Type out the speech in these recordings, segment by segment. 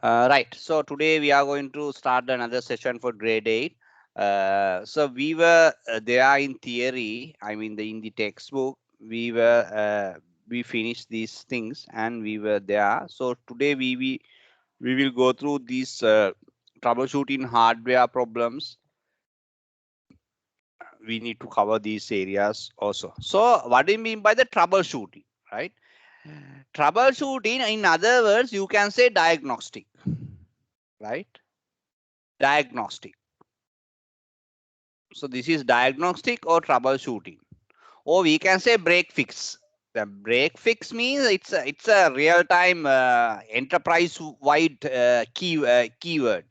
Right. So today we are going to start another session for grade 8. So we were there in theory. I mean, in the textbook, we finished these things and we were there. So today we will go through these troubleshooting hardware problems. We need to cover these areas also. So what do you mean by the troubleshooting, right? Troubleshooting, in other words, you can say diagnostic, right? Diagnostic. So this is diagnostic or troubleshooting, or we can say break fix. The break fix means it's a real time enterprise wide keyword.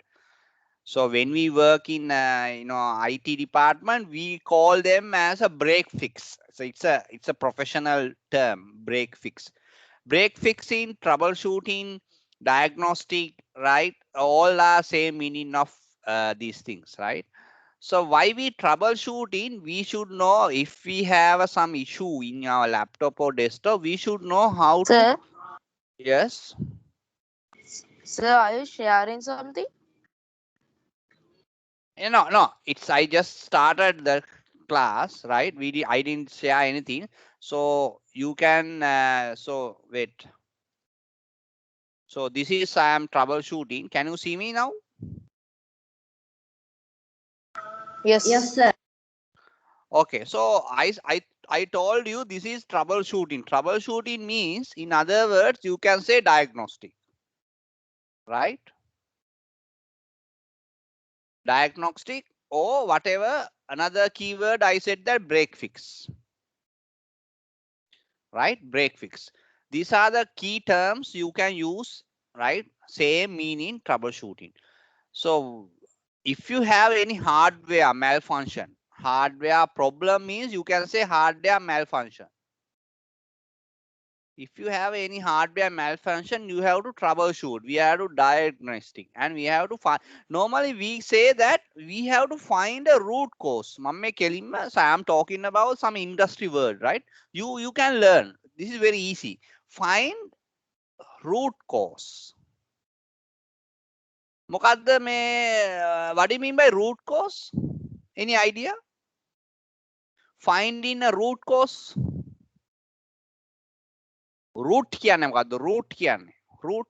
So when we work in IT department, we call them as a break fix. So it's a professional term, break fix. Break fixing, troubleshooting, diagnostic, right? All are same meaning of these things, right? So why we troubleshooting, we should know if we have some issue in our laptop or desktop, we should know how to. Sir, Yes. sir, are you sharing something? No, it's I just started the class, right? I didn't share anything. So you can, so wait. So this is I am troubleshooting. Can you see me now? Yes. Yes, sir. Okay, so I told you this is troubleshooting. Troubleshooting means, in other words, you can say diagnostic, right? Diagnostic or whatever another keyword I said, that break fix, right? Break fix. These are the key terms you can use, right? Same meaning troubleshooting. So if you have any hardware malfunction, hardware problem means you can say hardware malfunction. If you have any hardware malfunction, you have to troubleshoot. We have to diagnostic, and we have to find. Normally, we say that we have to find a root cause. Mamme kelimma, so I am talking about some industry word, right? You can learn. This is very easy. Find root cause. මොකද්ද මේ what do you mean by root cause? Any idea? Finding a root cause. Root කියන්නේ මොකද්ද? Root කියන්නේ. Root.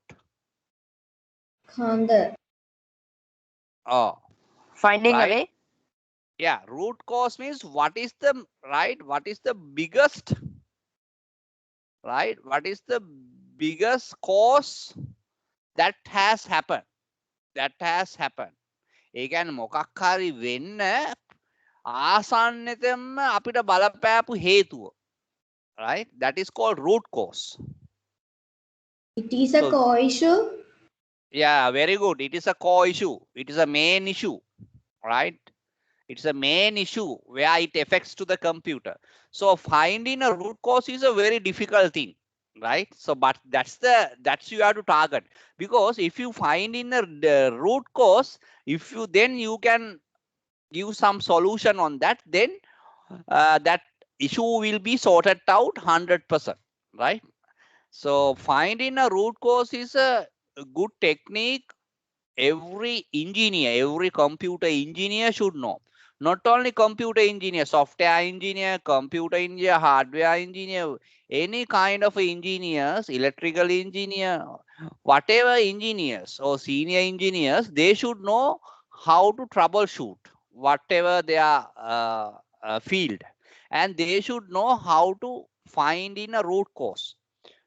Khanda. Oh, Finding a right. way? Yeah, root cause means what is the biggest, right? What is the biggest cause that has happened? That has happened. ඒ කියන්නේ මොකක් හරි වෙන්න ආසන්නතෙන්ම අපිට බලපෑපු හේතුව, right? That is called root cause. It is a So core issue. yeah, very good. It is a core issue. It is a main issue, right? It's a main issue where it affects to the computer. So finding a root cause is a very difficult thing, right? So but that's you have to target, because if you find in the root cause, if you then you can give some solution on that, then that issue will be sorted out 100%, right? So finding a root cause is a good technique. Every engineer, every computer engineer should know. Not only computer engineer, software engineer, computer engineer, hardware engineer, any kind of engineers, electrical engineer, whatever engineers or senior engineers, they should know how to troubleshoot whatever their field, and they should know how to find in a root cause.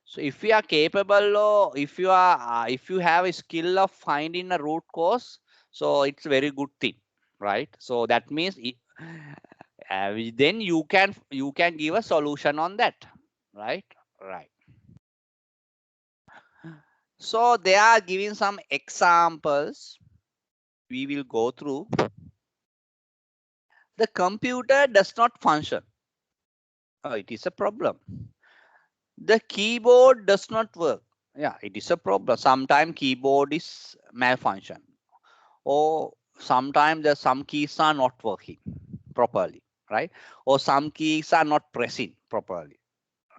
So if you are capable, or if you have a skill of finding a root cause, so it's a very good thing, right? So that means then you can give a solution on that, right? Right. So they are giving some examples. We will go through. The computer does not function. Oh, it is a problem. The keyboard does not work. Yeah, it is a problem. Sometimes keyboard is malfunction, or sometimes there's some keys are not working properly, right? Or some keys are not pressing properly,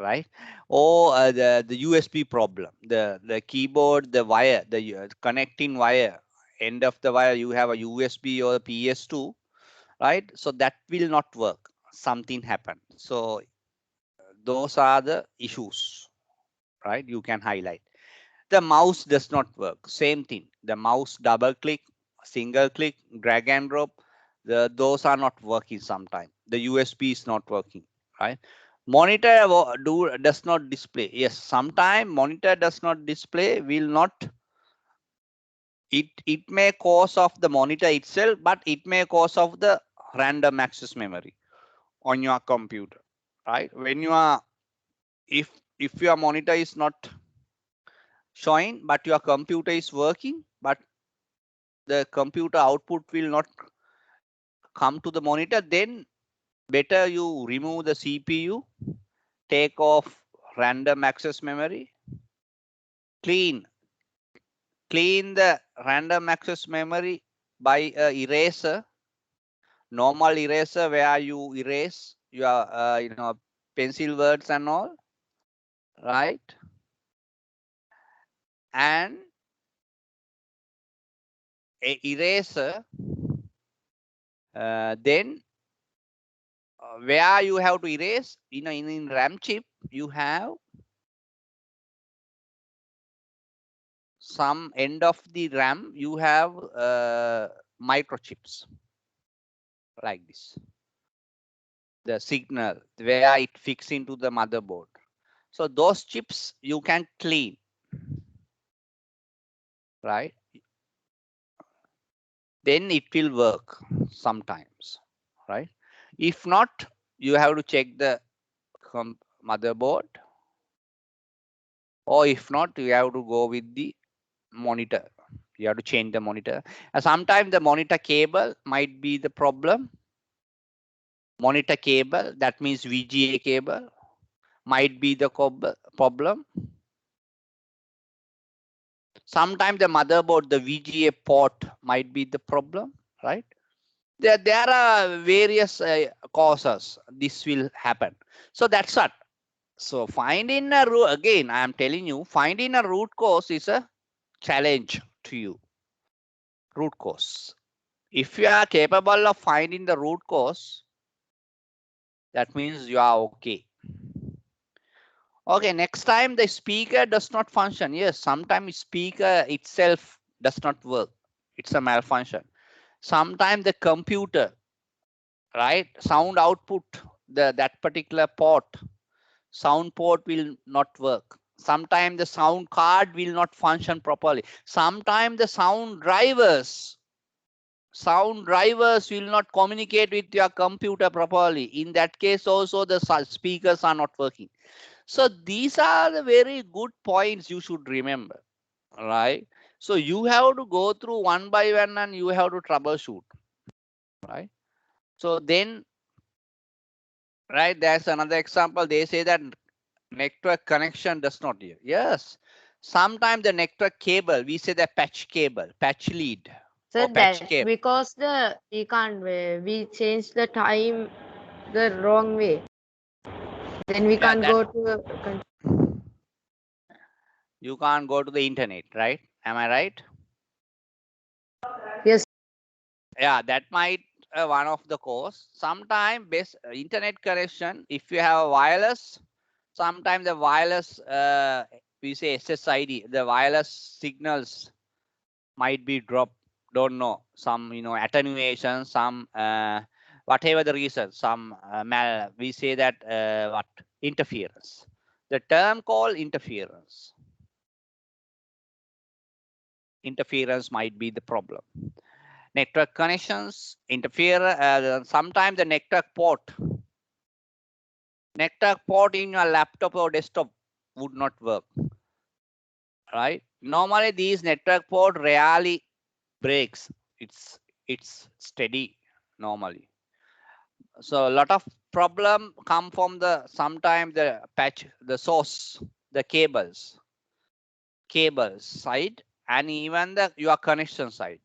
right? Or the USB problem, the keyboard, the wire, the connecting wire, end of the wire, you have a USB or a PS2, right? So that will not work. Something happened. So those are the issues, right? You can highlight. The mouse does not work. Same thing. The mouse double click, single click, drag and drop. Those are not working sometime. The USB is not working, right? Monitor does not display. Yes, sometime monitor does not display, will not. It may cause of the monitor itself, but it may cause of the random access memory on your computer, right? When you are, if your monitor is not showing, but your computer is working, but the computer output will not come to the monitor, then better you remove the CPU, take off random access memory, clean the random access memory by a eraser, normal eraser where you erase your pencil words and all, right? And a eraser, then where you have to erase, in RAM chip, you have some end of the RAM, you have microchips like this. The signal where it fits into the motherboard. So those chips you can clean, right? Then it will work sometimes, right? If not, you have to check the motherboard, or if not, you have to go with the monitor. You have to change the monitor. And sometimes the monitor cable might be the problem. Monitor cable, that means VGA cable, might be the problem. Sometimes the motherboard, the VGA port might be the problem, right? There are various causes this will happen. So that's what. So finding a root, again, I am telling you, finding a root cause is a challenge to you. Root cause. If you are capable of finding the root cause, that means you are okay. Okay, next time the speaker does not function. Yes, sometimes speaker itself does not work. It's a malfunction. Sometimes the computer, right, sound output, that particular port, sound port will not work. Sometimes the sound card will not function properly. Sometimes the sound drivers will not communicate with your computer properly. In that case also the speakers are not working. So these are the very good points you should remember, right? So you have to go through one by one and you have to troubleshoot, right? So then, right, there's another example. They say that network connection does not hear. Yes, sometimes the network cable, we say the patch cable, patch lead, Sir, or patch that cable. because we can't we changed the time the wrong way. Then we can't go to You can't go to the internet, right? Am I right? yes. Yeah, that might one of the cause. Sometimes best internet connection, if you have a wireless, sometimes the wireless we say SSID, the wireless signals might be dropped. Don't know, some attenuation, some whatever the reason, some we say that what interference. The term called interference. Interference might be the problem. Network connections interfere. Sometimes the network port in your laptop or desktop would not work, right? Normally these network port rarely breaks. It's steady normally. So a lot of problem come from the sometimes the patch, the source, the cables side, and even the your connection side.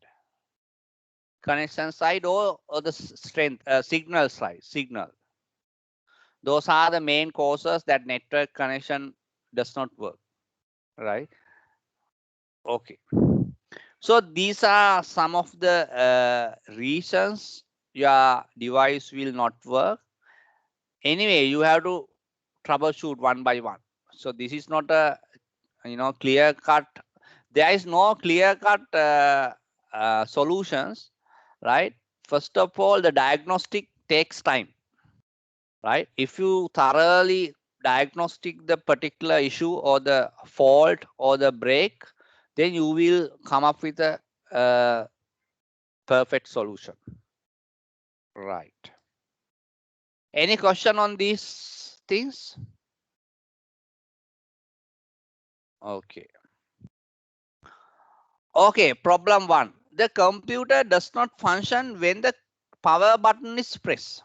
Connection side or the strength signal side, signal. Those are the main causes that network connection does not work, right? Okay. So these are some of the reasons your device will not work. Anyway, you have to troubleshoot one by one. So this is not a clear cut. There is no clear cut solutions, right? First of all, the diagnostic takes time, right? If you thoroughly diagnostic the particular issue or the fault or the break, then you will come up with a perfect solution, right? Any question on these things? Okay. Okay, problem 1. The computer does not function when the power button is pressed.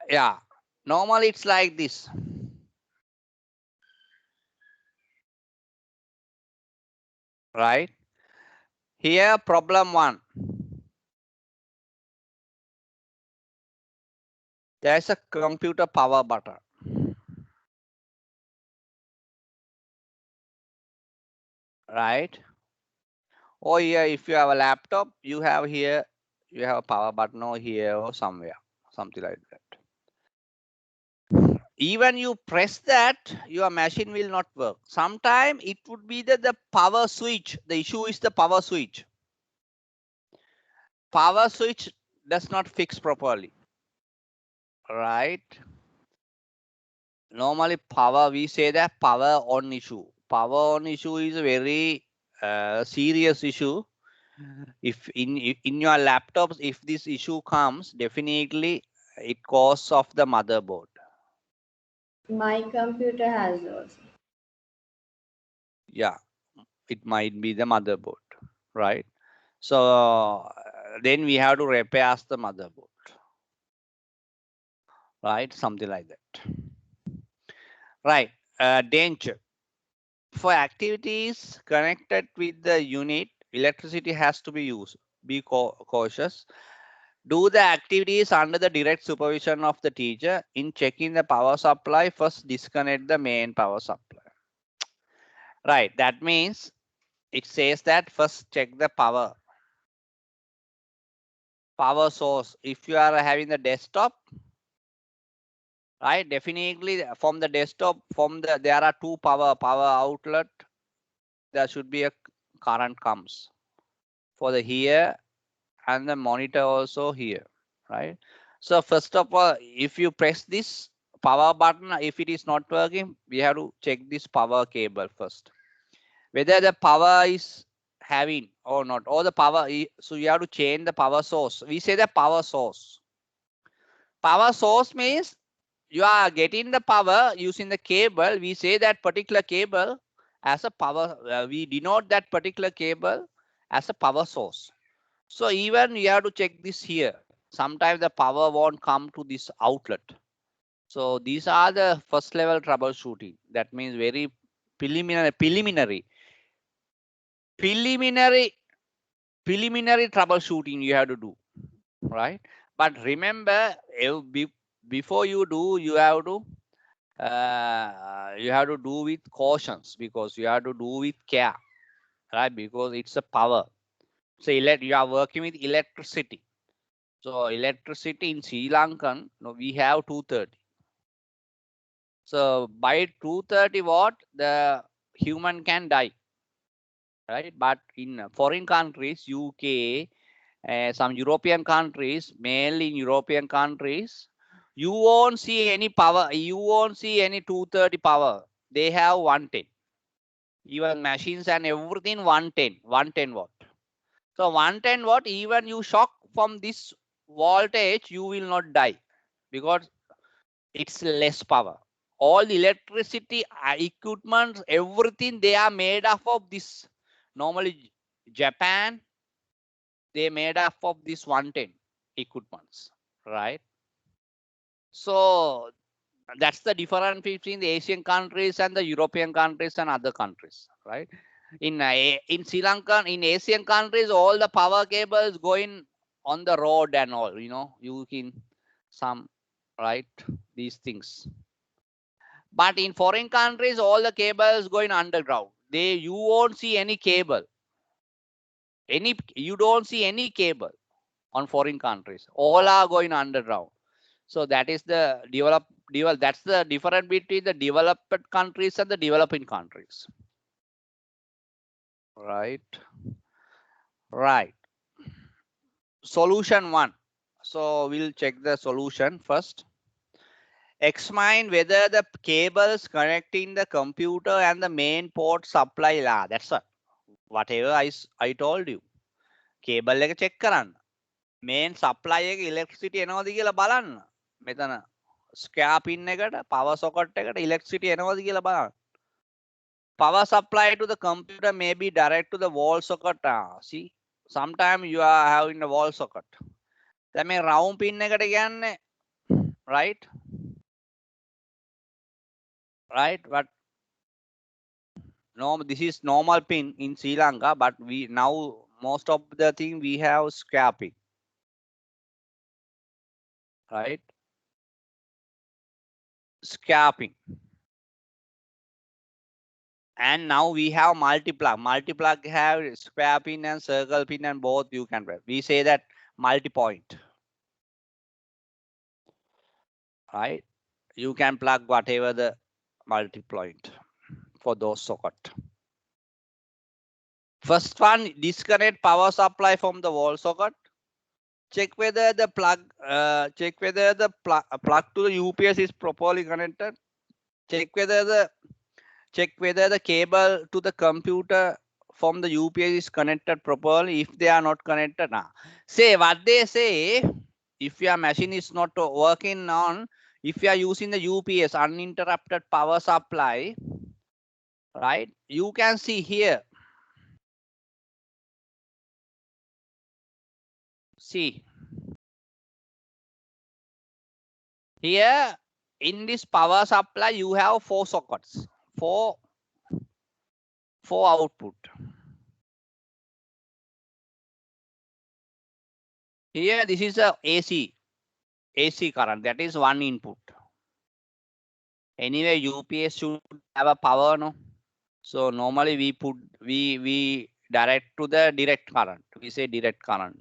Yeah, normally it's like this. Right? Here, problem 1. There's a computer power button. Right? Or here, if you have a laptop, you have here, you have a power button or here or somewhere, something like that. Even you press that, your machine will not work. Sometime it would be the power switch. The issue is the power switch. Power switch does not fix properly, right? Normally power, we say that power on issue. Power on issue is a very serious issue. If in your laptops, if this issue comes, definitely it causes of the motherboard. My computer has those. Yeah, it might be the motherboard, right? So then we have to repair the motherboard, right? Something like that, right? Danger. For activities connected with the unit, electricity has to be used. Be cautious. Do the activities under the direct supervision of the teacher. In checking the power supply, first disconnect the main power supply. Right, that means it says that first check the power source. If you are having the desktop, right, definitely from the desktop, there are two power outlet. There should be a current comes for the here and the monitor also here, right? So first of all, if you press this power button, if it is not working, we have to check this power cable first, whether the power is having or not, or the power. So you have to change the power source. We say the power source. Power source means you are getting the power using the cable. We say that particular cable as a power. We denote that particular cable as a power source. So even you have to check this here. Sometimes the power won't come to this outlet. So these are the first level troubleshooting. That means very preliminary troubleshooting you have to do, right? But remember, before you do, you have to do with cautions, because you have to do with care, right? Because it's a power. So you are working with electricity. So electricity in Sri Lankan, we have 230. So by 230 watt, the human can die, right? But in foreign countries, UK, some European countries, mainly in European countries, you won't see any power. You won't see any 230 power. They have 110. Even machines and everything 110 watt. So 110 watt, even you shock from this voltage, you will not die, because it's less power. All the electricity equipment, everything, they are made up of this. Normally Japan, they made up of this 110 equipments, right? So that's the difference between the Asian countries and the European countries and other countries, right? In Sri Lanka, in Asian countries, all the power cables going on the road and all, you can some right? These things. But in foreign countries, all the cables going underground. You won't see any cable. You don't see any cable on foreign countries. All are going underground. So that is the that's the difference between the developed countries and the developing countries. Right. Right. Solution 1. So we'll check the solution first. Examine whether the cables connecting the computer and the main port supply la. That's whatever I told you. Cable එක check කරන්න. Main supply එක electricity එනවද කියලා බලන්න. මෙතන scare pin එකට power socket එකට electricity එනවද කියලා බලන්න. Power supply to the computer may be direct to the wall socket. See, sometimes you are having a wall socket. දැන් මේ round pin එකට කියන්නේ, right? Right, but no, this is normal pin in Sri Lanka, but we now most of the thing we have square pin, right? Square pin. And now we have multi-plug. Multi-plug have square pin and circle pin, and both you can press. We say that multi-point, right? You can plug whatever the multi-point for those socket. First one, disconnect power supply from the wall socket. Check whether the plug plug to the UPS is properly connected. Check whether the cable to the computer from the UPS is connected properly. If they are not connected, say what they say. If your machine is not working on, if you are using the UPS, uninterrupted power supply, right? You can see here. See here in this power supply, you have 4 sockets, four output. Here, this is a AC current. That is 1 input. Anyway, UPS should have a power, no? So normally we direct to the direct current. We say direct current,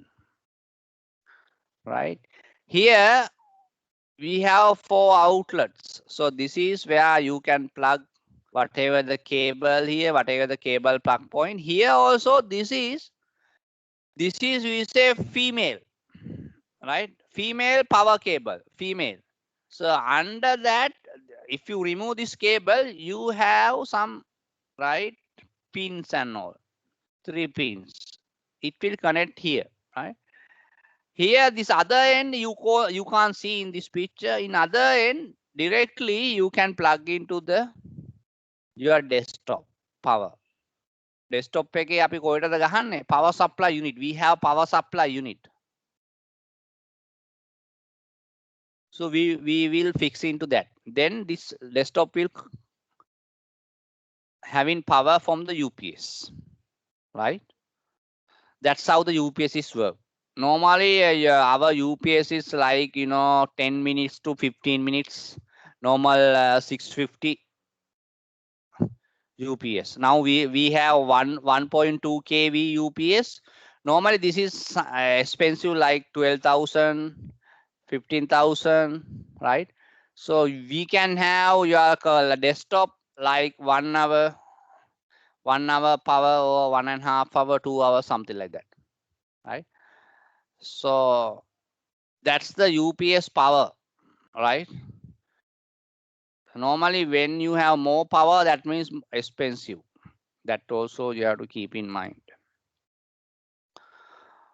right? Here we have 4 outlets. So this is where you can plug whatever the cable here, whatever the cable plug point. Here also this is we say female, right? Female power cable, female. So under that, if you remove this cable, you have some, right, pins and all, 3 pins. It will connect here, right? Here, this other end you can't see in this picture. In other end, directly you can plug into your desktop power. Desktop එකේ අපි කොහෙටද ගහන්නේ? Power supply unit. We have power supply unit. So we will fix into that. Then this desktop will having power from the UPS, right? That's how the UPS work. Normally our UPS is like 10 minutes to 15 minutes. Normal 650 UPS. Now we have 1.2 kV UPS. Normally this is expensive, like 12,000, 15,000, right? So we can have your desktop like 1 hour power, or 1.5 hour, 2 hours, something like that, right? So that's the UPS power, right? Normally when you have more power, that means expensive. That also you have to keep in mind.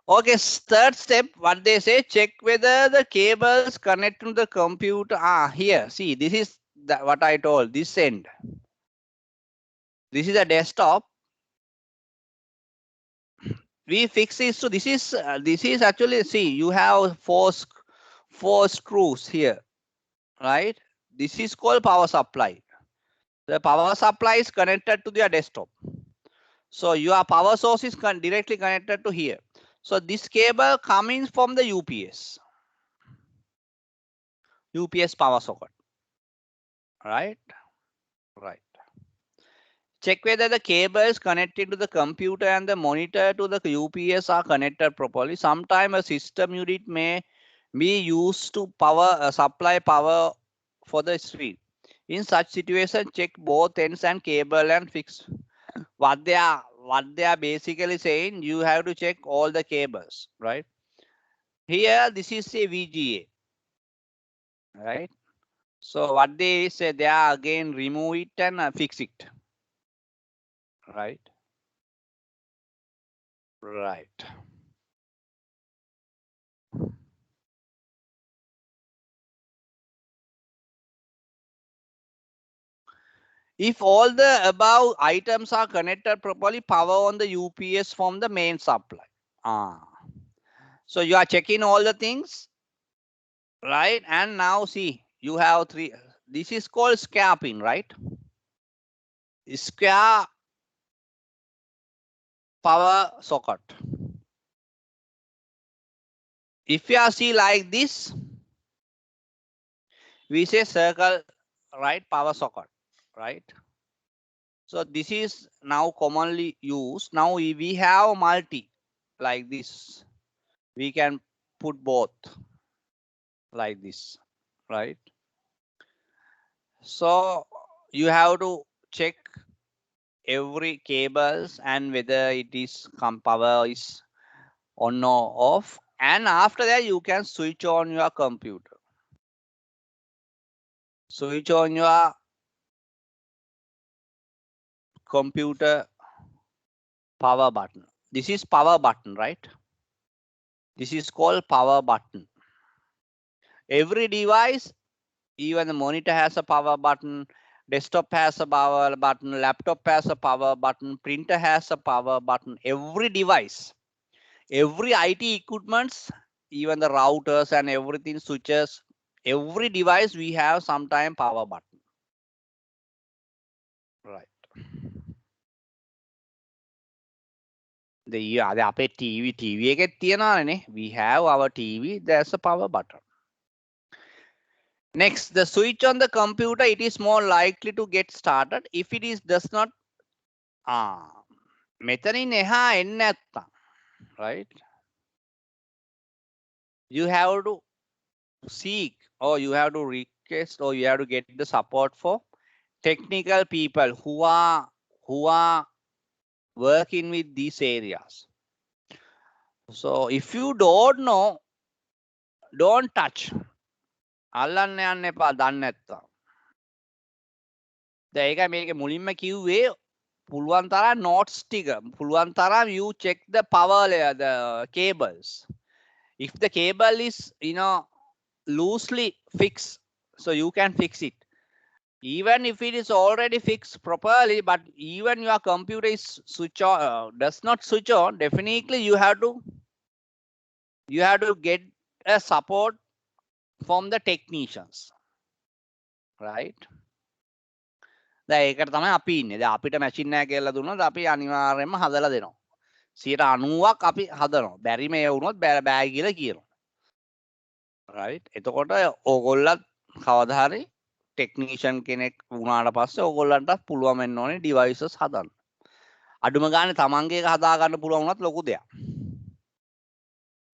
Okay, third step, what they say, check whether the cables connect to the computer. Here, see, this is what I told, this end. This is a desktop. We fix this. So this is actually, see, you have four screws here, right? This is called power supply. The power supply is connected to your desktop. So your power source is directly connected to here. So this cable coming from the UPS. UPS power socket. Right? Right. Check whether the cables connected to the computer and the monitor to the UPS are connected properly. Sometimes a system unit may be used to supply power for the screen. In such situation, check both ends and cable and fix what they are basically saying. You have to check all the cables, right? Here, this is a VGA, right? So what they say, they are again remove it and fix it, right? Right. If all the above items are connected properly, power on the UPS from the main supply. So you are checking all the things, right? And now see, you have three. This is called square pin, right? Square power socket. If you see like this, we say circle, right? Power socket, right? So this is now commonly used. Now we have multi like this. We can put both like this, right? So you have to check every cables and whether it is power is on or off, and after that you can switch on your computer. Switch on your computer power button. This is power button, right? This is called power button. Every device, even the monitor has a power button, desktop has a power button, laptop has a power button, printer has a power button. Every device, every IT equipments, even the routers and everything, switches, every device we have sometime power button. Right. The අපේ TV එකෙත් තියෙනවානේ. We have our TV, there's a power button. Next, the switch on the computer, it is more likely to get started if it is does not මෙතනින් එහා එන්නේ නැත්තම්, right? You have to seek, or you have to request, or you have to get the support for technical people who are working with these areas. So if you don't know, don't touch. අල්ලන්න යන්න එපා දන්නේ නැත්තම්. දැන් ඒකයි මේක මුලින්ම කිව්වේ පුළුවන් තරම් notes ටික පුළුවන් තරම් you check the power layer, the cables. If the cable is loosely fixed, so you can fix it. Even if it is already fixed properly, but even your computer is switch on, does not switch on, definitely you have to get a support from the technicians, right? දැන් ඒකට තමයි අපි ඉන්නේ. දැන් අපිට machine එක කියලා දුන්නොත් අපි අනිවාර්යයෙන්ම හදලා දෙනවා. 90%ක් අපි හදනවා. බැරි මේ වුණොත් බෑ කියලා කියනවා. right? එතකොට ඕගොල්ලත් කවදා හරි ටෙක්නීෂියන් කෙනෙක් වුණාට පස්සේ ඕගොල්ලන්ටත් පුළුවන් වෙන්න ඕනේ devices හදන්න. අඩුම ගානේ තමන්ගේ එක හදා ගන්න පුළුවන් වුණත් ලොකු දෙයක්.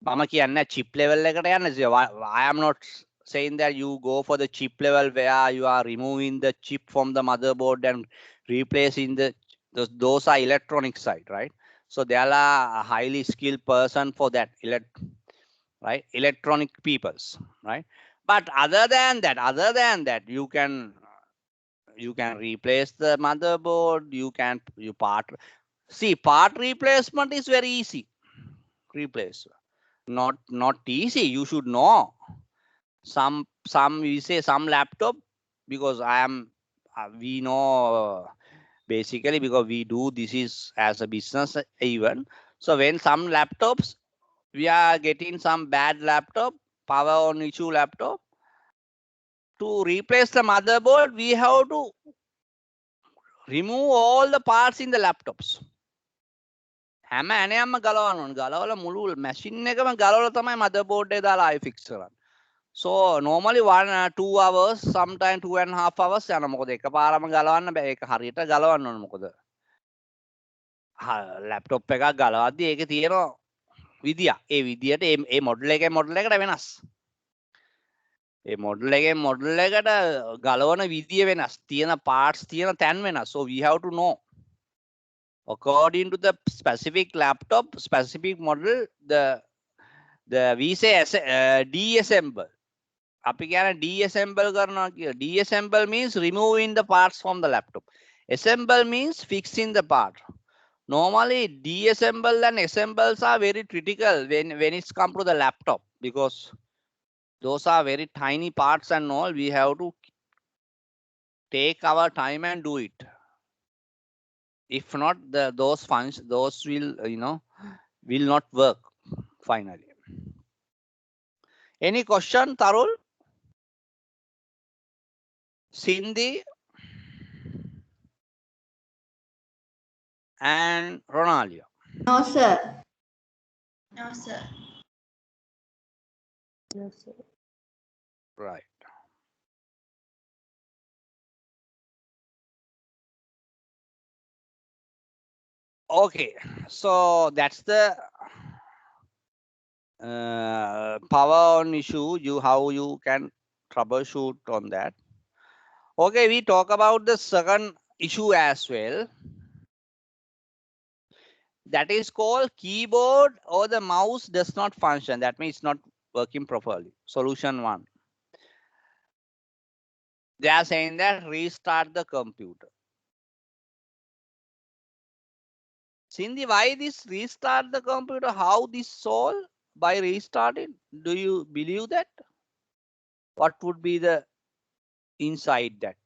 මම කියන්නේ chip level එකට යන්නේ. I am not saying that you go for the chip level where you are removing the chip from the motherboard and replacing those are electronic side, right? So there are a highly skilled person for that, right? Electronic peoples, right? But other than that, you can replace the motherboard. Part replacement is very easy. Replace, not easy. You should know. Some we say some laptop, because we know basically because we do this is as a business even. So when some laptops, we are getting some bad laptop, power on issue laptop, to replace the motherboard, we have to remove all the parts in the laptops. හැම ඇණයක්ම ගලවන්න ඕන. ගලවලා මුළු machine එකම ගලවලා තමයි motherboard එක දාලා ආයෙ fix කරන්නේ. So normally 2 hours, sometime 2.5 hours යන මොකද එකපාරම ගලවන්න බෑ ඒක හරියට ගලවන්න ඕන මොකද ලැප්ටොප් එකක් ගලවද්දි ඒකේ තියෙන විදිය ඒ විදියට ඒ මොඩල් එකට වෙනස් ඒ මොඩල් එකට ගලවන විදිය වෙනස් තියෙන parts තියෙන තැන් වෙනස් so we have to know according to the specific laptop specific model the we say deassemble අපි කියන deassemble කරනවා කියලා deassemble means removing the parts from the laptop assemble means fixing the part normally deassemble and assembles are very critical when it's come to the laptop because those are very tiny parts and all we have to take our time and do it if not those functions those will will not work finally any question Tarul Cindy and Ronaldo. No, sir. No, sir. No, sir. Right. Okay, so that's the power on issue. How you can troubleshoot on that. Okay, we talk about the second issue as well. That is called keyboard or the mouse does not function. That means it's not working properly. Solution 1. They are saying that restart the computer. Cindy, why this restart the computer? How this solve by restarting? Do you believe that? What would be the inside that?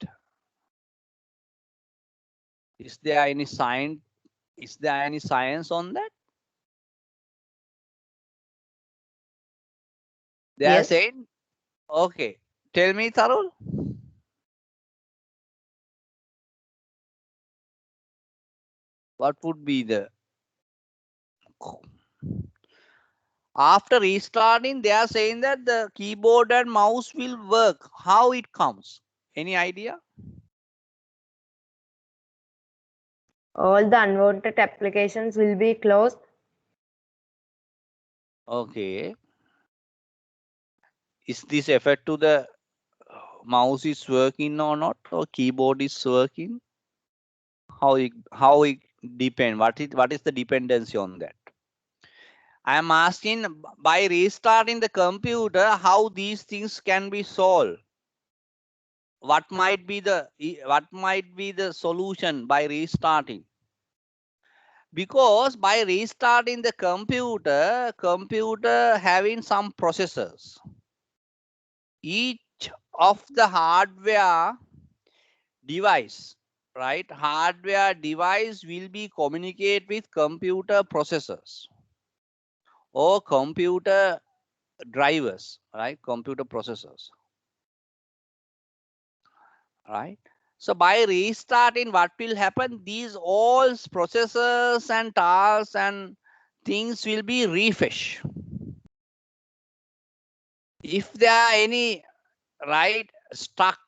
Is there any science? Is there any science on that? They are Yes. saying, okay, tell me, Tarul. What would be the after restarting? They are saying that the keyboard and mouse will work. How it comes? Any idea? All the unwanted applications will be closed. Okay. Is this effect to the mouse is working or not, or keyboard is working? How it depend? What is the dependency on that? I am asking by restarting the computer, how these things can be solved. What might be the solution by restarting? Because by restarting the computer having some processors. Each of the hardware device, right? Hardware device will be communicate with computer processors or computer drivers, right? Computer processors, right? So by restarting, what will happen? These all processors and tasks and things will be refresh. If there are any right stuck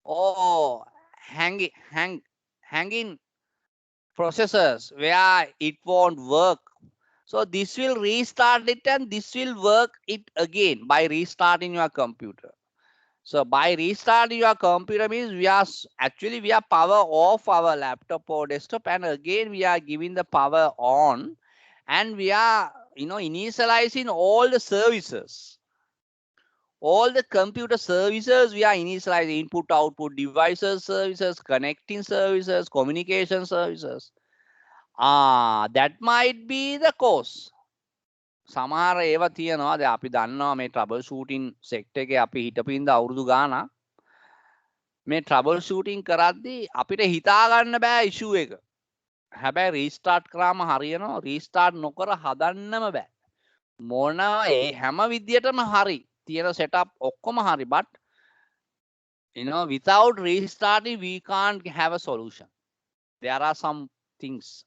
or hanging processors where it won't work, so this will restart it and this will work it again by restarting your computer. So by restarting your computer means we are power off our laptop or desktop, and again we are giving the power on, and we are initializing all the services, all the computer services. We are initializing input output devices services, connecting services, communication services. That might be the cause. සමහර ඒවා තියෙනවා. දැන් අපි දන්නවා මේ trouble shooting set එකේ අපි හිටපින්ද අවුරුදු ගානක් මේ trouble shooting කරද්දී අපිට හිතා ගන්න බෑ issue එක. හැබැයි restart කරාම හරියනවා. restart නොකර හදන්නම බෑ. මොනවා ඒ හැම විදියටම හරි. තියෙන setup ඔක්කොම හරි, but without restarting we can't have a solution. There are some things,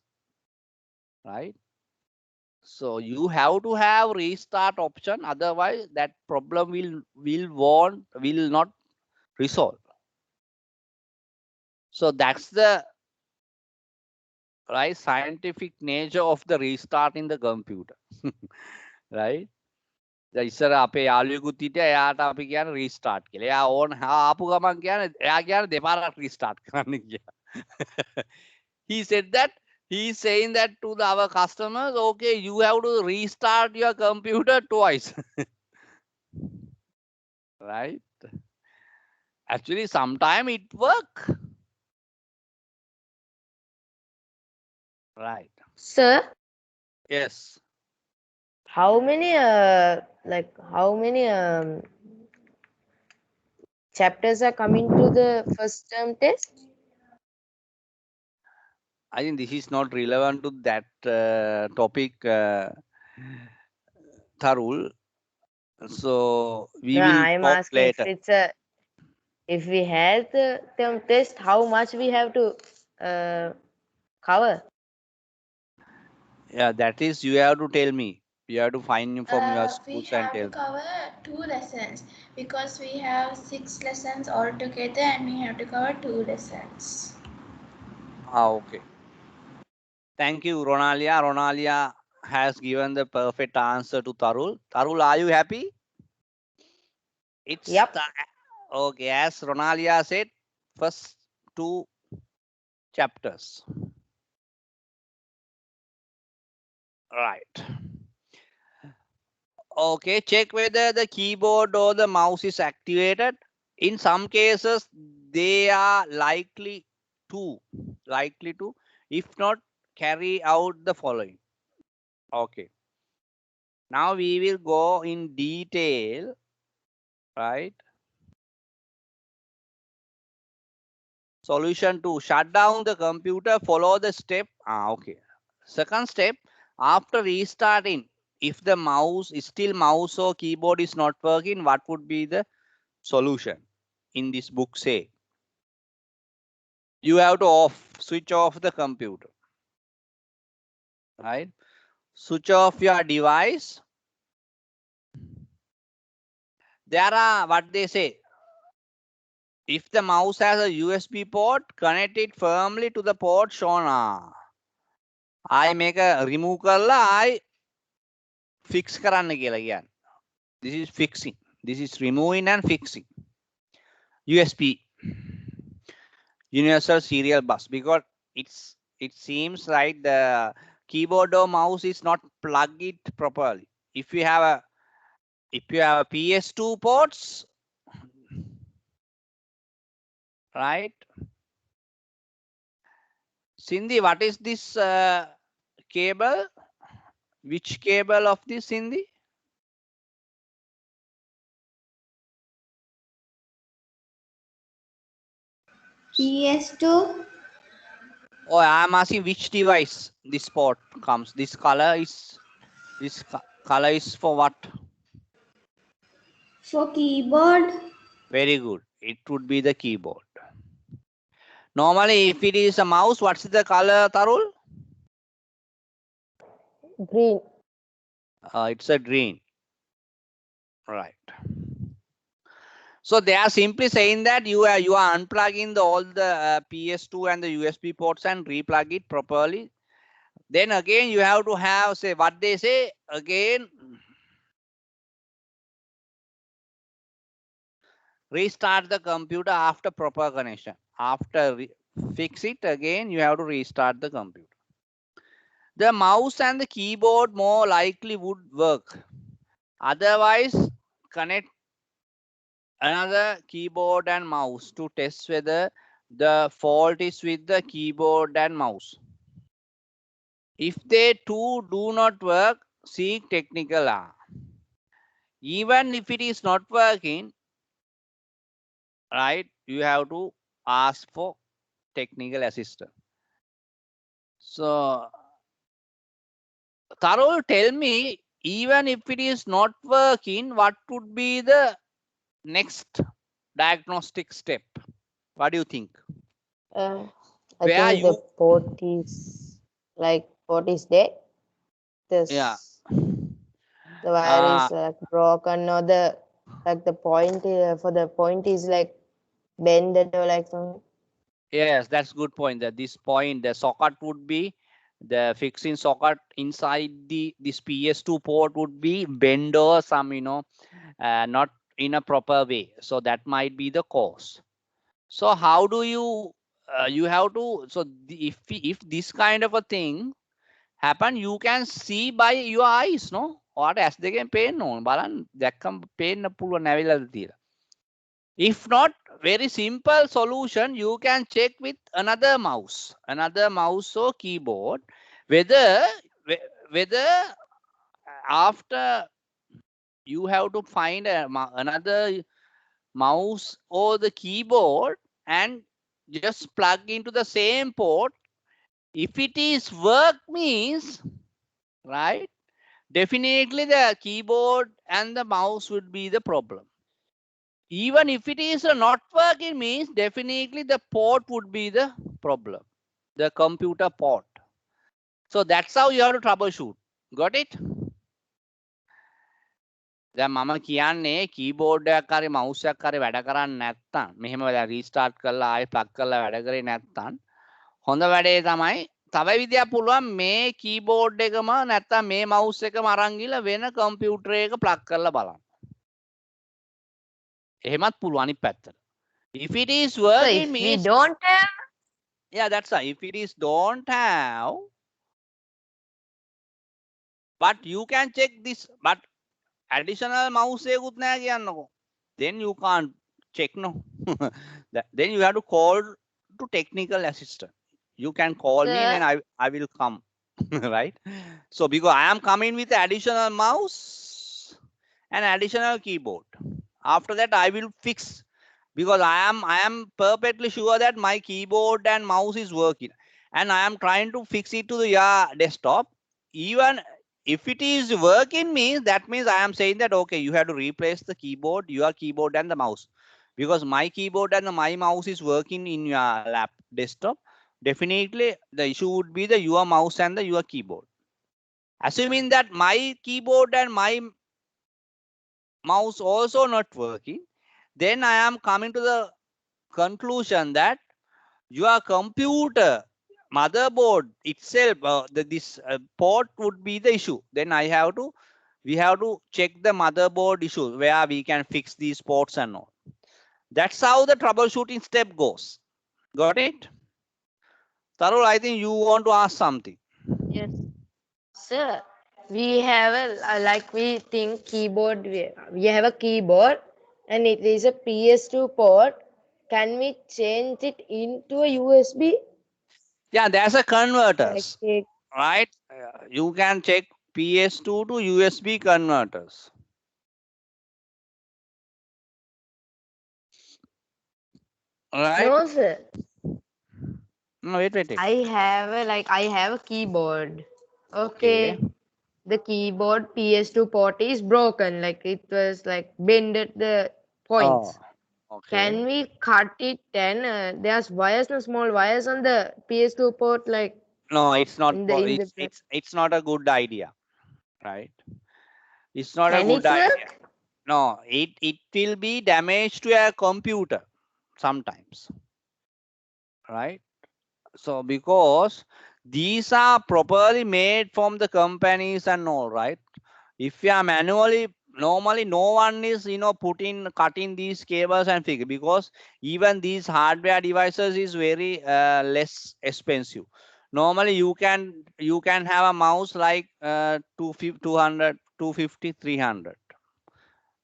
right? So you have to have restart option, otherwise that problem will not resolve. So that's the right scientific nature of the restart in the computer. Right? The ඉස්සර අපේ යාළුවෙකුත් හිටියා එයාට අපි කියන්නේ restart කියලා. එයා ඕන ආපු ගමන් කියන්නේ එයා කියන්නේ දෙපාරක් restart කරන්න කියලා. He said that he's saying that to our customers, okay, you have to restart your computer twice. Right? Actually, sometime it work. Right. Sir, Yes. how many chapters are coming to the first term test? I think this is not relevant to that topic, Tharul. So we No, will I'm talk asking later. if we have the term test, how much we have to cover? Yeah, that is you have to tell me. You have to find from your We schools and have to tell me. cover 2 lessons because we have 6 lessons altogether and we have to cover 2 lessons. Okay. Thank you, Ronalia. Ronalia has given the perfect answer to Tarul. Tarul, are you happy? It's Yep. okay. As Ronalia said, first 2 chapters. Right. Okay, check whether the keyboard or the mouse is activated. In some cases, they are likely to, if not, carry out the following. Okay. Now we will go in detail, right? Solution 2, shut down the computer, follow the step. Okay. Second step, after restarting, if the mouse or keyboard is not working, what would be the solution? In this book say, you have to switch off the computer, right? Switch off your device. There are what they say, if the mouse has a USB port, connect it firmly to the port shown. I make a remove කරලා I fix කරන්න කියලා කියන්නේ. This is fixing. This is removing and fixing. USB, universal serial bus, because it seems like the keyboard or mouse is not plugged it properly. If you have a PS2 ports, right? Cindy, what is this cable? Which cable of this, Cindy? PS2. Oh, I'm asking which device this port comes. This color is for what? For keyboard. Very good. It would be the keyboard. Normally, if it is a mouse, what's the color, Tarul? Green. It's a green. Right. So they are simply saying that you are unplugging all the PS2 and the USB ports and replug it properly. Then again, you have to have, say, what they say again. Restart the computer after proper connection. After fix it again, you have to restart the computer. The mouse and the keyboard more likely would work. Otherwise, connect another keyboard and mouse to test whether the fault is with the keyboard and mouse. If they two do not work, seek technical help. Even if it is not working, right, you have to ask for technical assistance. So, Tarul, tell me, even if it is not working, what would be the next diagnostic step? What do you think? I Where think the port is dead. this Yeah. the wire Uh, is like broken, or the like the point for the point is like bended or like something. yes, that's good point. That this point, the socket would be the fixing socket inside this PS2 port would be bend or some, not in a proper way. So that might be the cause. So how do you you have to, so if this kind of a thing happen, you can see by your eyes, no? ඔයාට ඇස් දෙකෙන් පේන්න ඕන. බලන්න දැක්කම පේන්න පුළුවන් ඇවිල්ලාද කියලා. If not, very simple solution, you can check with another mouse or keyboard, whether after you have to find another mouse or the keyboard and just plug into the same port. If it is work means, right, definitely the keyboard and the mouse would be the problem. Even if it is not working means, definitely the port would be the problem, the computer port. So that's how you have to troubleshoot. Got it? දැන් මම කියන්නේ keyboard එකක් හරි mouse එකක් හරි වැඩ කරන්නේ නැත්නම් මෙහෙම දැන් රීස්ටාර්ට් කරලා ආයෙ ප්ලග් කරලා වැඩ කරේ නැත්නම් හොඳ වැඩේ තමයි තව විදියක් පුළුවන් මේ කීබෝඩ් එකම නැත්නම් මේ මවුස් එකම අරන් ගිහලා වෙන කම්පියුටර් එක ප්ලග් කරලා බලන්න. එහෙමත් පුළුවන් අනිත් පැත්තට. If it is So working if we means, don't have, yeah, that's right. If it is don't have, but you can check this, but additional mouse එකකුත් නැහැ කියන්නකෝ. Then you can't check, no. Then you have to call to technical assistant. You can call me sir, and I will come. Right? So because I am coming with additional mouse and additional keyboard. After that I will fix, because I am perfectly sure that my keyboard and mouse is working and I am trying to fix it to the desktop. Even if it is working means, that means I am saying that okay, you have to replace the keyboard, your keyboard and the mouse, because my keyboard and my mouse is working in your lap desktop. Definitely the issue would be the your mouse and the your keyboard. Assuming that my keyboard and my mouse also not working, then I am coming to the conclusion that your computer motherboard itself, this port would be the issue. Then we have to check the motherboard issue where we can fix these ports and all. That's how the troubleshooting step goes. Got it? Tarul, I think you want to ask something. yes, sir. We have a like we think keyboard. We have a keyboard, and it is a PS2 port. Can we change it into a USB? Yeah, there's a Like converters, take, right? You can check PS2 to USB converters. Right? no, sir. No, wait. I have a keyboard. Okay. Okay. The keyboard PS2 port is broken. Like it was like bended the Oh, points. okay. Can we cut it and there's wires, no small wires on the PS2 port, like No, it's not. in the It's not a good idea, right? It's not a can good it idea. work? No, it will be damage to a computer sometimes, right? So because these are properly made from the companies and all, right? If you are manually, normally no one is cutting these cables and figure, because even these hardware devices is very less expensive. Normally you can have a mouse like 200 250 300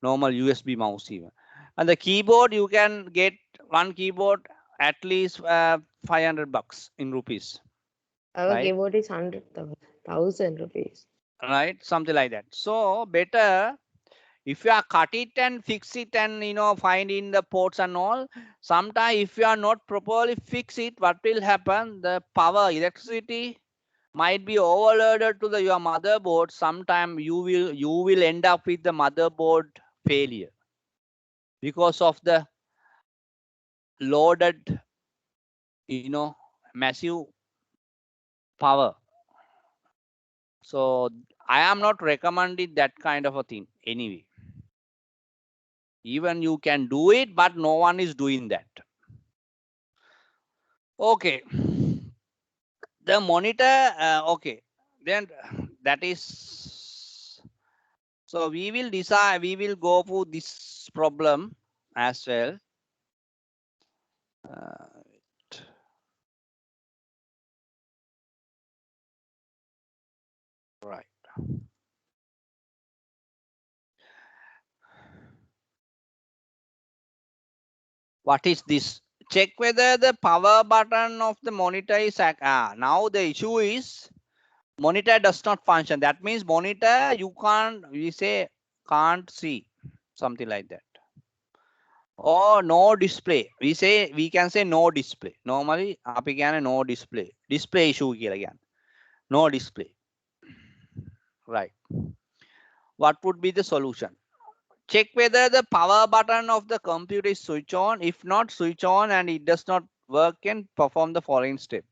normal USB mouse even, and the keyboard you can get one keyboard at least $500 in rupees, Our right? keyboard is 100,000 rupees. Right, something like that. So better if you are cut it and fix it and find in the ports and all. Sometimes if you are not properly fix it, what will happen, the power electricity might be overloaded to your motherboard. Sometime you will end up with the motherboard failure because of the loaded massive power. So I am not recommending that kind of a thing anyway. Even you can do it, but no one is doing that. Okay. The monitor, okay. Then that is, so we will decide, we will go for this problem as well. Right. What is this? Check whether the power button of the monitor is now the issue is monitor does not function. That means monitor you can't, we say can't see, something like that. Or no display. We can say no display. Normally අපි කියන්නේ no display. Display issue කියලා කියන්නේ. No display. Right. What would be the solution? Check whether the power button of the computer is switch on. If not, switch on and it does not work, and perform the following step.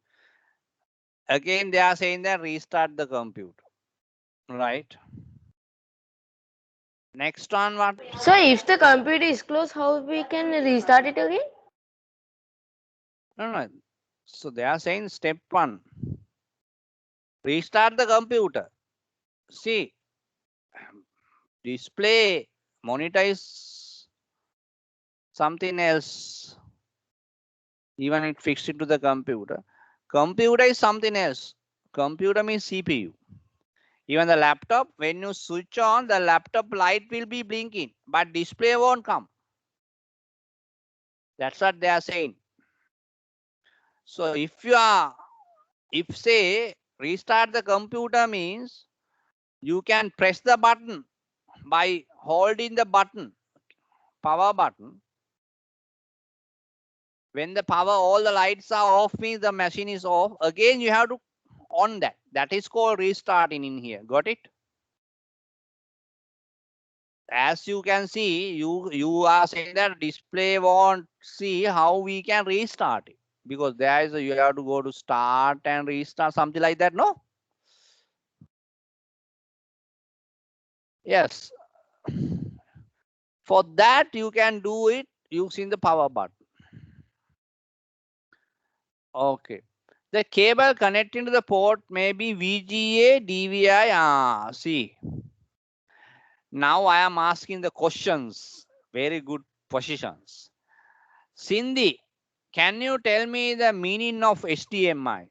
Again, they are saying that restart the computer. Right. Next one, what? So if the computer is closed, how we can restart it again? No. So they are saying step 1. Restart the computer. See, display, monitor is something else. Even it fixed it to the computer. Computer is something else. Computer means CPU. Even the laptop, when you switch on, the laptop light will be blinking, but display won't come. That's what they are saying. So if say restart the computer means you can press the button by holding the button, power button. When the power, all the lights are off, means the machine is off. Again, you have to on that. That is called restarting in here. Got it? As you can see, you are saying that display won't see how we can restart it, because there is you have to go to start and restart, something like that. No. Yes. For that you can do it using the power button. Okay. The cable connecting to the port may be VGA, DVI. See. Now I am asking the questions. Very good positions. Cindy, can you tell me the meaning of HDMI?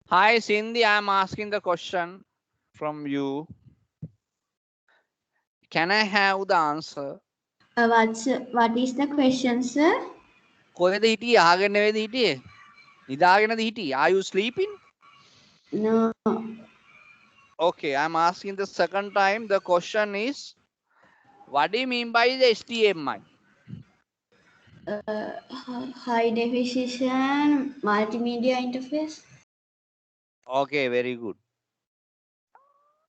Hi Cindy, I am asking the question from you. Can I have the answer? What is the question, sir? කොහෙද හිටියේ? අහගෙන නෙවෙයිද හිටියේ? නිදාගෙනද හිටියේ? Are you sleeping? No. Okay, I'm asking the second time. The question is, what do you mean by the HDMI? High definition multimedia interface. Okay, very good.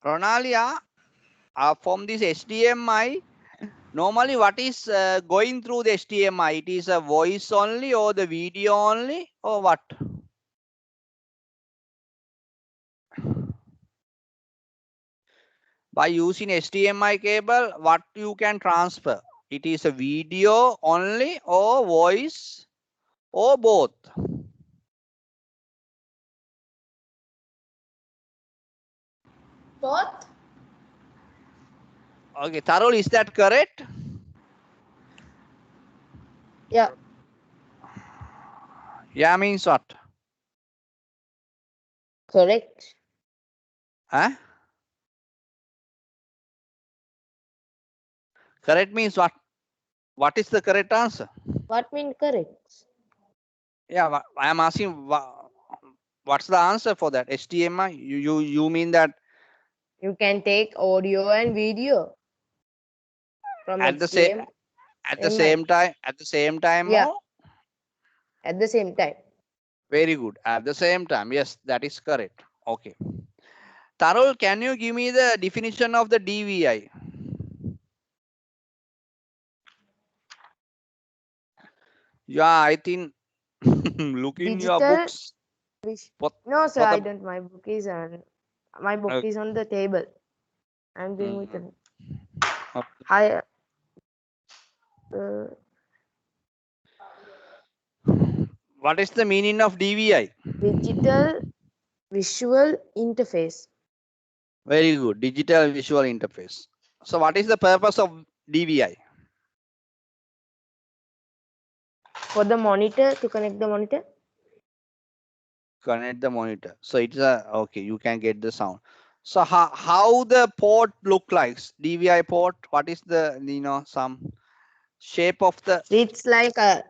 Ronalia, from this HDMI, normally what is going through the HDMI? It is a voice only or the video only or what? By using HDMI cable, what you can transfer? It is a video only or voice or both? Both? Okay, Tarul, is that correct? Yeah. Yeah means what? Correct. Huh? Correct means what? What is the correct answer? What mean correct? Yeah, I am asking what's the answer for that? HDMI? You mean that You can take audio and video from at the HDMI same time Yeah. or? at the same time. Very good. At the same time. Yes, that is correct. Okay. Tarul, can you give me the definition of the DVI? Yeah, I think look in your Digital books. What, No, sir, what I the, don't. My book is on the table. I'm doing with mm, it. okay. I uh, What is the meaning of DVI? digital visual interface Very good. Digital visual interface. So what is the purpose of DVI? for the monitor to connect the monitor. Connect the monitor. So it's a, okay, you can get the sound. So how the port look like? DVI port, what is the, some shape of the, It's like a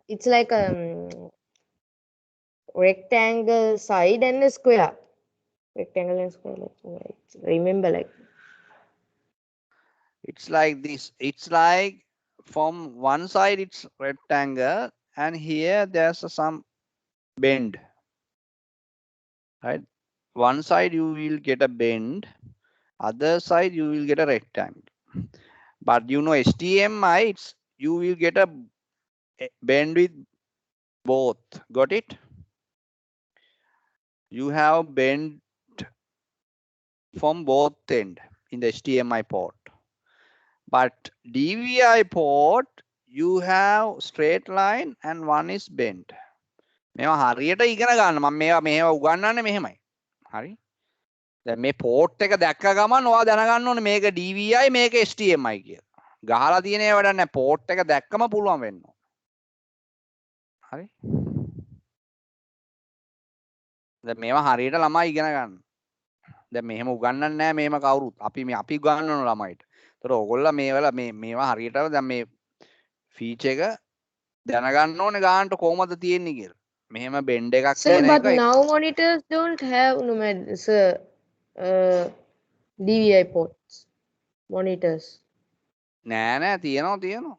rectangle side and a square. Rectangle and square. Remember, like it's like this. It's like from one side it's rectangle and here there's some bend, right? One side you will get a bend, other side you will get a rectangle. But HDMI, it's you will get a bend with both. Got it? You have bend from both end in the HDMI port. But DVI port, you have straight line and one is bent. මේවා හරියට ඉගෙන ගන්න. මම මේවා උගන්වන්නේ මෙහෙමයි. හරි? දැන් මේ පෝට් එක දැක්ක ගමන් ඔයා දැනගන්න ඕනේ මේක DVI මේක HDMI කියලා. ගහලා තියෙන ඒවා වැඩක් නැහැ. පෝට් එක දැක්කම පුළුවන් වෙන්න ඕනේ. හරි? දැන් මේවා හරියට ළමයි ඉගෙන ගන්න. දැන් මෙහෙම උගන්වන්නේ නැහැ මේම කවුරුත්. අපි උගන්වන ළමයිට. ඒතර ඕගොල්ලෝ මේවා හරියට දැන් මේ ෆීචර් එක දැනගන්න ඕනේ ගානට කොහොමද තියෙන්නේ කියලා. මෙහෙම බෙන්ඩ් එකක් sir, තියෙන but එක now monitors don't have sir, DVI ports. Monitors. නෑ තියෙනවා.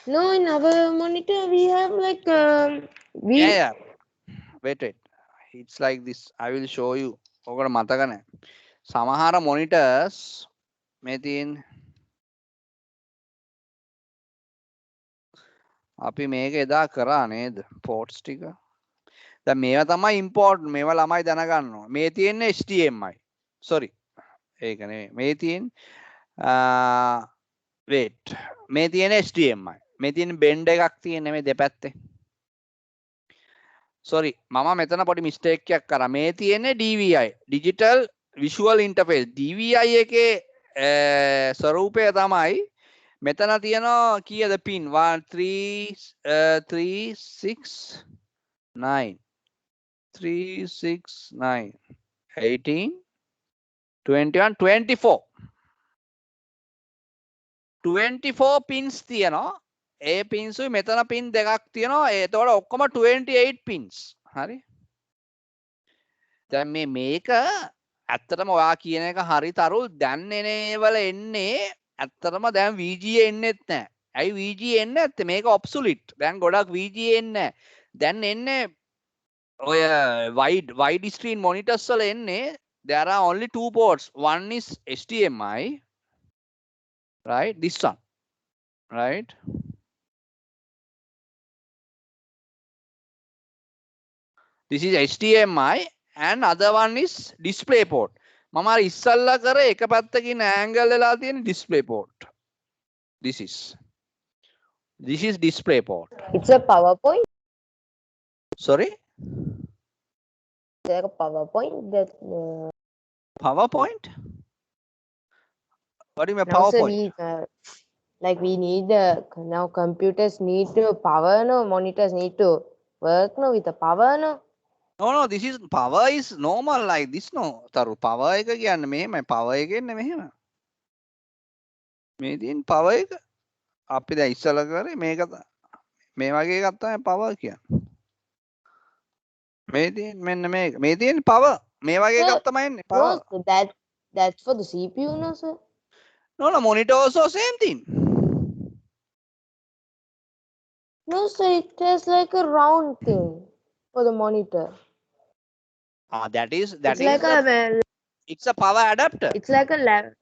No, in our monitor we have like Yeah. Wait. It's like this. I will show you. ඔකට මතක නැහැ. සමහර monitors මේ තියෙන අපි මේක එදා කරා නේද? ports ටික. දැන් මේවා තමයි important. මේවා ළමයි දැනගන්න ඕන. මේ තියෙන්නේ HDMI. Sorry. ඒක නෙමෙයි. මේ තියෙන්නේ wait. මේ තියෙන්නේ HDMI. මේ තියෙන bend එකක් තියෙන්නේ මේ දෙපැත්තේ. sorry මම මෙතන පොඩි mistake එකක් කරා. මේ තියෙන්නේ DVI digital visual interface. DVI එකේ ස්වරූපය තමයි මෙතන තියෙනවා කීයද pin 1 3 3 6 9 3 6 9 18 21 24 24 pins තියෙනවා. ඒ pins උයි මෙතන pin දෙකක් තියෙනවා. ඒතකොට ඔක්කොම 28 pins. හරි? දැන් මේක ඇත්තටම ඔයා කියන එක හරි තරුල්. දැන් එනේවල එන්නේ ඇත්තටම දැන් VGA එන්නෙත් නැහැ. ඇයි VGA එන්නේ නැත්තේ? මේක obsolete. දැන් ගොඩක් VGA එන්නේ නැහැ. දැන් එන්නේ ඔය wide screen monitors වල එන්නේ there are only two ports. One is HDMI, right? This one, right? This is HDMI and other one is display port. මම අර ඉස්සල්ලා කර එක පැත්තකින් angle වෙලා තියෙන display port. This is display port. it's a PowerPoint. Sorry? Like a PowerPoint that PowerPoint? What do you mean now sir, PowerPoint? we need now computers need to power, no monitors need to work, no with the power, no. No, this is power is normal like this, no. තරු power එක කියන්නේ මෙහෙමයි. power එක එන්නේ මෙහෙම. මේ තියෙන power එක අපි දැන් ඉස්සලා කරේ මේක මේ වගේ එකක් තමයි power කියන්නේ. මේ තියෙන මෙන්න මේක. මේ තියෙන power මේ වගේ එකක් තමයි එන්නේ power. No, that's for the CPU, no sir. No, monitor also same thing. No sir, it has like a round thing for the monitor. That is it's a power adapter. It's like a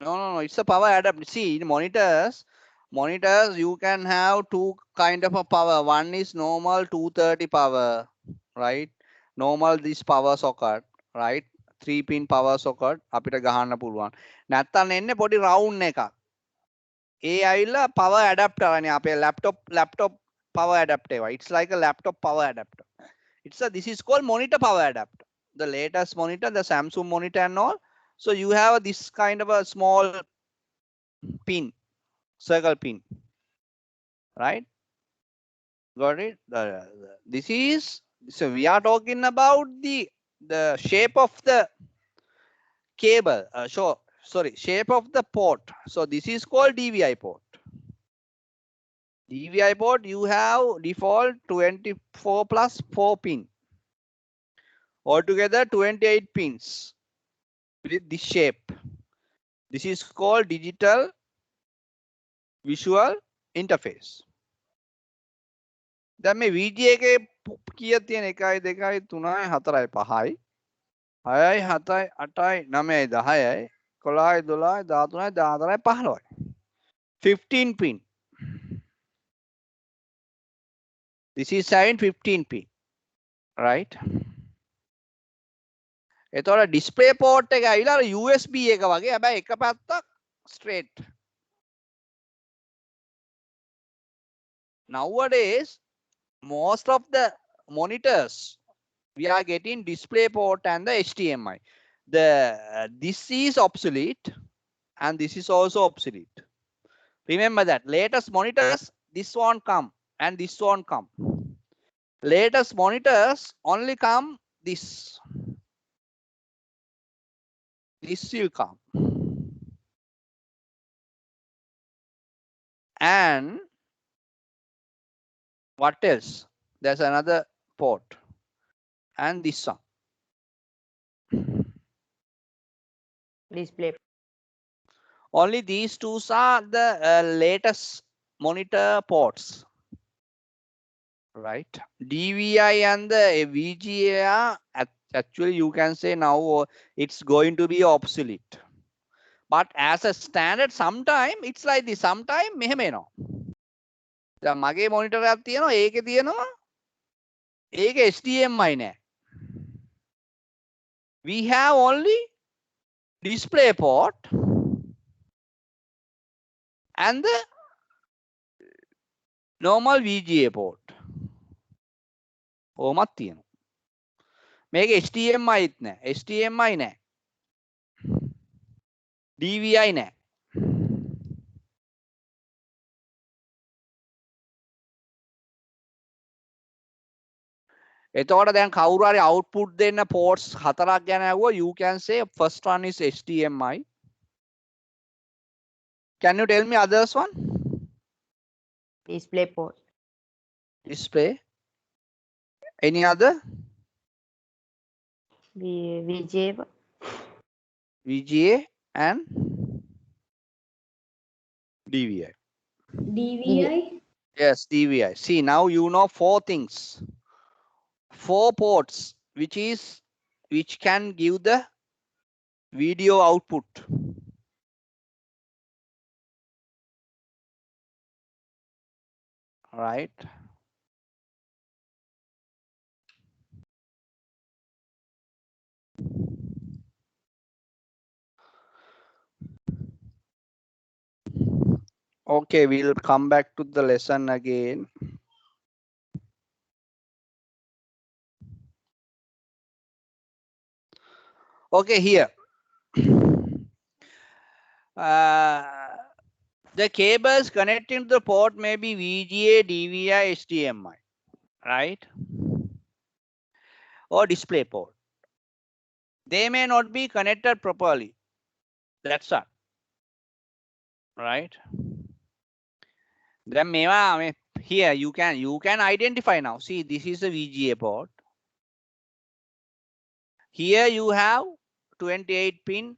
No, it's a power adapter. See, in monitors, monitors, you can have two kind of a power. One is normal 230 power, right? Normal this power socket, right? 3-pin power socket අපිට ගහන්න පුළුවන්. නැත්තම් එන්නේ පොඩි round එකක්. ඒ ඇවිල්ලා power adapter අනේ අපේ laptop power adapter. It's like a laptop power adapter. This is called monitor power adapter. The latest monitor, the Samsung monitor and all. So you have this kind of a small pin, circle pin, right? Got it? This is, so we are talking about the shape of the cable. Shape of the port. So this is called DVI port. DVI port, you have default 24 plus 4 pin. Altogether 28 pins with this shape. This is called digital visual interface. දැන් මේ VGA එකේ කීයක් තියෙන 1 2 3 4 5යි 6යි 7යි 8යි 9යි 10යි 11යි 12යි 13යි 14යි 15යි 15 pin. This is having 15 pin, right? එතකොට display port එක ඇවිල්ලා USB එක වගේ හැබැයි එක පැත්තක් straight. Nowadays most of the monitors we are getting display port and the HDMI. This is obsolete and this is also obsolete. Remember that latest monitors, this won't come and this won't come. Latest monitors only come this. This will come. And what else? There's another port and this one. Display. Only these two are the latest monitor ports, right? DVI and the VGA are actually, you can say now it's going to be obsolete. But as a standard, sometime it's like this. Sometime මෙහෙම එනවා. දැන් මගේ monitor එකක් තියෙනවා, ඒකේ තියෙනවා. ඒකේ HDMI නෑ. We have only display port and the normal VGA port. ඕමත් තියෙනවා. මේක HDMI ත් නෑ. HDMI නෑ. DVI නෑ. එතකොට දැන් කවුරු හරි output දෙන්න ports 4ක් ගැන ඇහුවා, you can say first one is HDMI. Can you tell me others one? Display port. Display. Any other? VGA. VGA and DVI. DVI. Yes, DVI. See, now you know 4 things. 4 ports which can give the video output. Right? Okay, we'll come back to the lesson again. Okay, here. The cables connecting to the port may be VGA, DVI, HDMI, right? Or display port. They may not be connected properly. That's all. Right? Then here you can identify now. See, this is a VGA port. Here you have 28 pin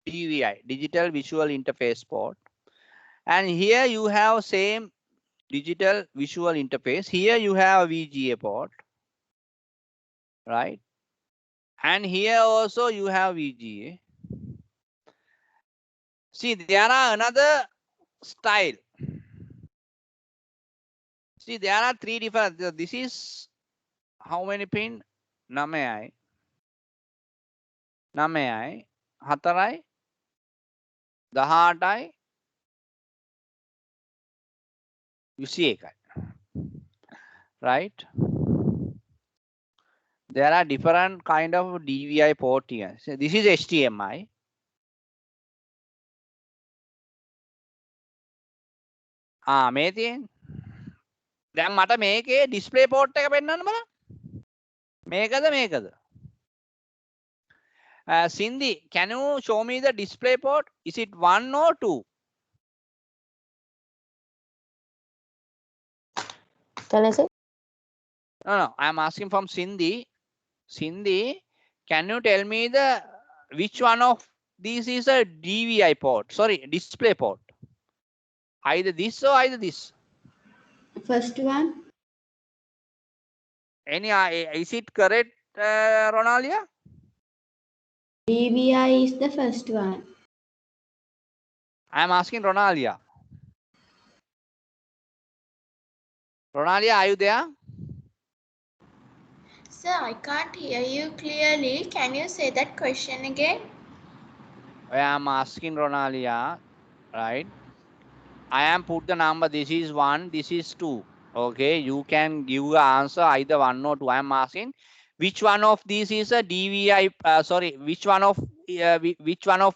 DVI, digital visual interface port. And here you have same digital visual interface. Here you have VGA port, right? And here also you have VGA. See, there are another style. See, there are three different. This is how many pin? 9යි 9යි 4යි 18යි 21යි. Right? There are different kind of DVI port here. So this is HDMI. මේ තියෙන්නේ. දැන් මට මේකේ display port එක පෙන්වන්න බලන්න. මේකද? Cindy, can you show me the display port? Is it 1 or 2? Can I say? No, I am asking from Cindy. Cindy, can you tell me which one of these is a DVI port? Sorry, display port. Either this or either this. First one. Is it correct, Ronalia? DVI is the first one. I am asking Ronalia. Ronalia, are you there? Sir, I can't hear you clearly. Can you say that question again? I am asking Ronalia, right? I am put the number. This is 1, this is 2. Okay, you can give the answer either 1 or 2. I am asking which one of these is a DVI. Sorry, which one of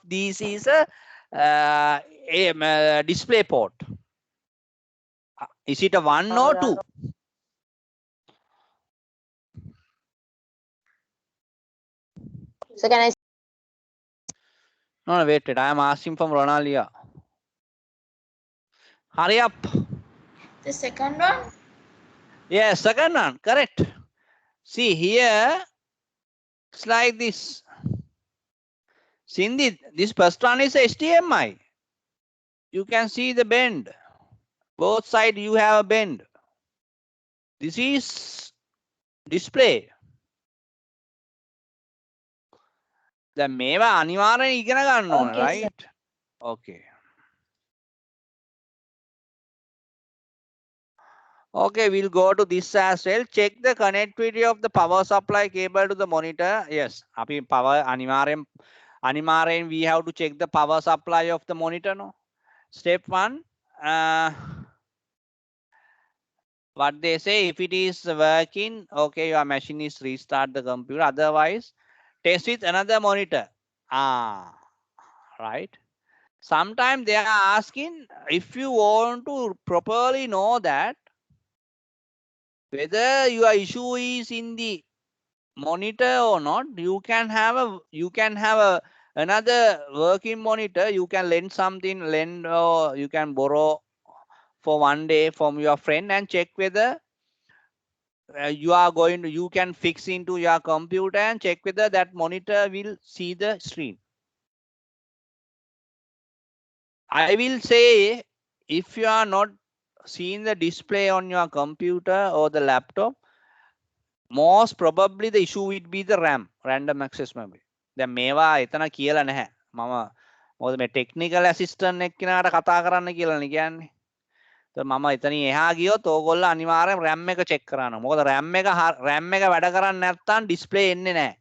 these is a display port? Is it a 1 or 2? So can I? No, wait. I am asking from Ronalia. Hurry up. The second one? Yes, second one. Correct. See here, it's like this. Cindy, this first one is HDMI. You can see the bend. Both sides you have a bend. This is display. The මේවා අනිවාර්යෙන් ඉගෙන ගන්න ඕනේ, Okay, sir. right? Okay. Okay, we'll go to this as well. Check the connectivity of the power supply cable to the monitor. Yes, අපි power අනිවාර්යෙන් we have to check the power supply of the monitor, no? Step 1. What they say, if it is working, okay, your machine is restart the computer. Otherwise, test with another monitor. Right. Sometimes they are asking if you want to properly know that whether your issue is in the monitor or not, you can have another working monitor. You can lend or you can borrow for 1 day from your friend and check whether you can fix into your computer and check whether that monitor will see the screen. I will say, if you are not seeing the display on your computer or the laptop, most probably the issue would be the RAM, random access memory. දැන් මේවා එතන කියලා නැහැ. මම මොකද මේ technical assistant එක්කෙනාට කතා කරන්න කියලානේ කියන්නේ. ඒත් මම එතනින් එහා ගියොත් ඕගොල්ලෝ අනිවාර්යෙන් RAM එක චෙක් කරනවා. මොකද RAM එක වැඩ කරන්නේ නැත්නම් ඩිස්ප්ලේ එන්නේ නැහැ.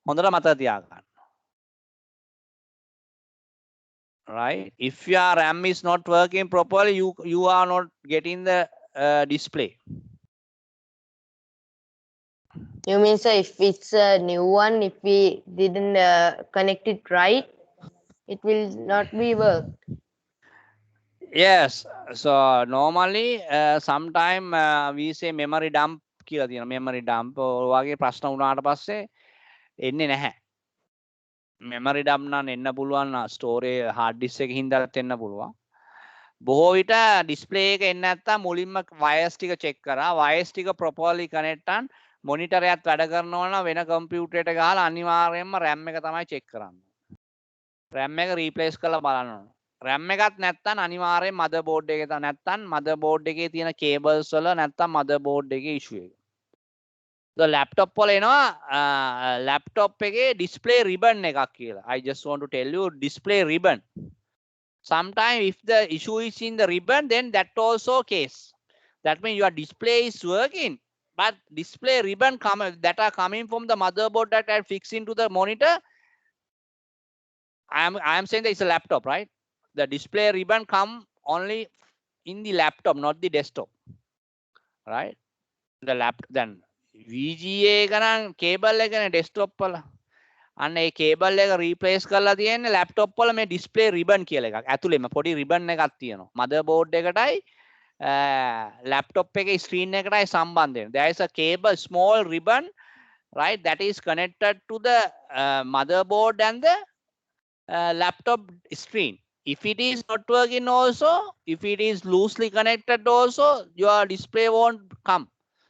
හොඳට මතක තියාගන්න. Right? If your RAM is not working properly, you are not getting the display. You mean, sir, if it's a new one, if we didn't connect it right, it will not be work. Yes. So normally, sometime we say memory dump කියලා තියෙනවා. Memory dump වගේ ප්‍රශ්න වුණාට පස්සේ එන්නේ නැහැ. Memory dump නම් එන්න පුළුවන් storage hard disk එකකින් හින්දාත් එන්න පුළුවන්. බොහෝ විට display එක එන්නේ නැත්තම් මුලින්ම wires ටික check කරා. wires ටික properly connect කරන් monitor එකත් වැඩ කරනවා නම් වෙන computer එකට ගහලා අනිවාර්යයෙන්ම RAM එක තමයි check කරන්නේ. RAM එක replace කරලා බලන්න ඕන. RAM එකත් නැත්තම් අනිවාර්යෙන් motherboard එකේ නැත්තම් motherboard එකේ තියෙන cables වල නැත්තම් motherboard එකේ issue එක. The laptop වල එනවා laptop එකේ display ribbon එකක් කියලා. I just want to tell you display ribbon. Sometimes if the issue is in the ribbon, then that also case. That means your display is working, but display ribbon that are coming from the motherboard that are fixed into the monitor. I am saying that it's a laptop, right? The display ribbon come only in the laptop, not the desktop, right? The laptop then VGA ගණන් cable එකනේ desktop වල. අන්න ඒ cable එක replace කරලා තියෙන්නේ laptop වල මේ display ribbon කියලා එකක්. ඇතුළේම පොඩි ribbon එකක් තියෙනවා. motherboard එකටයි laptop එකේ screen එකටයි සම්බන්ධ වෙන. There is a cable, small ribbon, right, that is connected to the motherboard and the laptop screen. If it is not working also, if it is loosely connected also, your display won't come.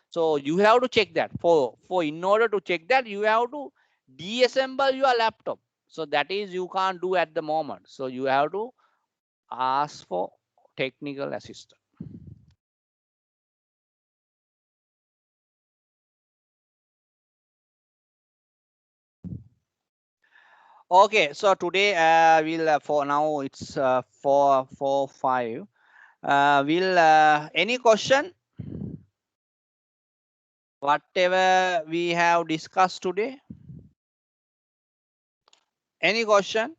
So you have to check that. For in order to check that, you have to deassemble your laptop. So that is you can't do at the moment. So you have to ask for technical assistance. Okay, so today we'll for now it's 4:05. Will any question? Whatever we have discussed today. Any question,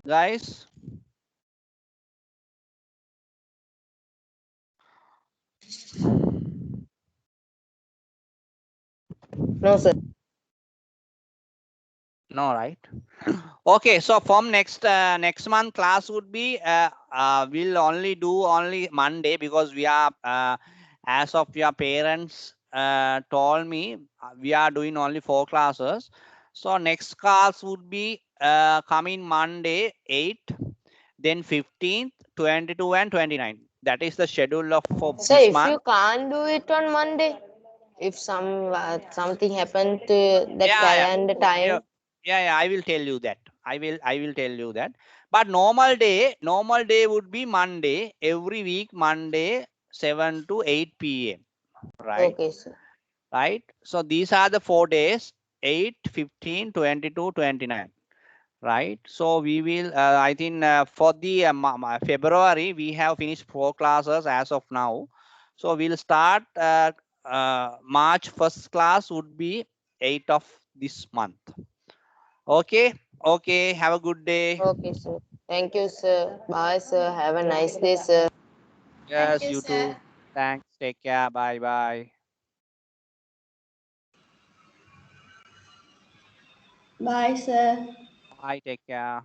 guys? No, sir. No, right? Okay, so from next month class would be we'll only do only Monday, because we are as of your parents told me we are doing only 4 classes. So next class would be coming Monday 8, then 15th, 22 and 29. That is the schedule of for Sir, this if month. you can't do it on Monday, if something happened to the Yeah, calendar time, yeah, I will tell you that. I will tell you that. But normal day would be Monday, every week Monday 7 to 8 p.m. right? okay, sir. Right? So these are the 4 days, 8, 15, 22, 29. Right? So we will I think for the February we have finished 4 classes as of now. So we'll start March first class would be 8 of this month. Okay, have a good day. Okay, sir. Thank you, sir. Bye, sir. Have a nice day, sir. Yes, you, you sir. too. Thanks, take care, bye. Bye. Sir. Bye, take care.